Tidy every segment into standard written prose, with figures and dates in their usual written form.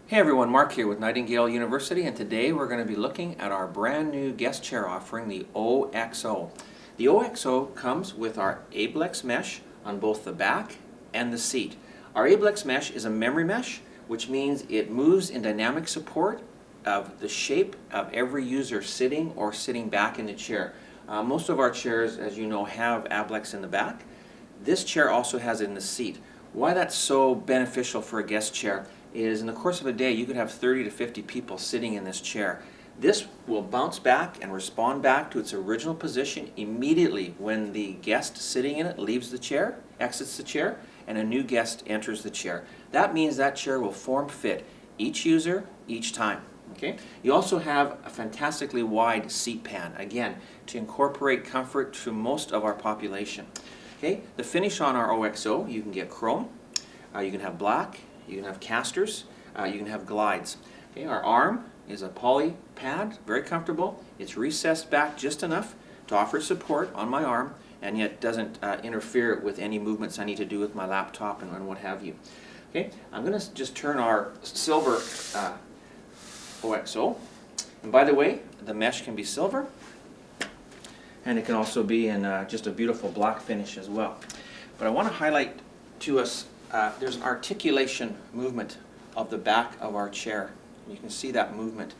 Hey everyone, Mark here with Nightingale University, and today we're going to be looking at our brand new guest chair offering, the OXO. The OXO comes with our Ablex mesh on both the back and the seat. Our Ablex mesh is a memory mesh, which means it moves in dynamic support of the shape of every user sitting or sitting back in the chair. Most of our chairs, as you know, have Ablex in the back. This chair also has it in the seat. Why that's so beneficial for a guest chair is in the course of a day you could have 30 to 50 people sitting in this chair. This will bounce back and respond back to its original position immediately when the guest sitting in it leaves the chair, exits the chair, and a new guest enters the chair. That means that chair will form fit each user each time. Okay? You also have a fantastically wide seat pan, again, to incorporate comfort to most of our population. Okay? The finish on our OXO, you can get chrome, you can have black, you can have casters, you can have glides. Okay, our arm is a poly pad, very comfortable. It's recessed back just enough to offer support on my arm and yet doesn't interfere with any movements I need to do with my laptop and what have you. Okay, I'm going to just turn our silver OXO. And by the way, the mesh can be silver and it can also be in just a beautiful black finish as well. But I want to highlight to us there's an articulation movement of the back of our chair. You can see that movement.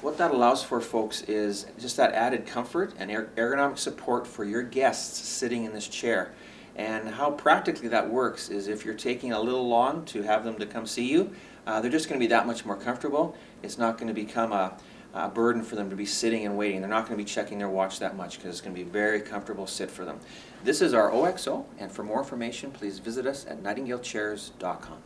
What that allows for, folks, is just that added comfort and ergonomic support for your guests sitting in this chair. And how practically that works is if you're taking a little long to have them to come see you, they're just going to be that much more comfortable. It's not going to become a burden for them to be sitting and waiting. They're not going to be checking their watch that much because it's going to be a very comfortable sit for them. This is our OXO, and for more information, please visit us at nightingalechairs.com.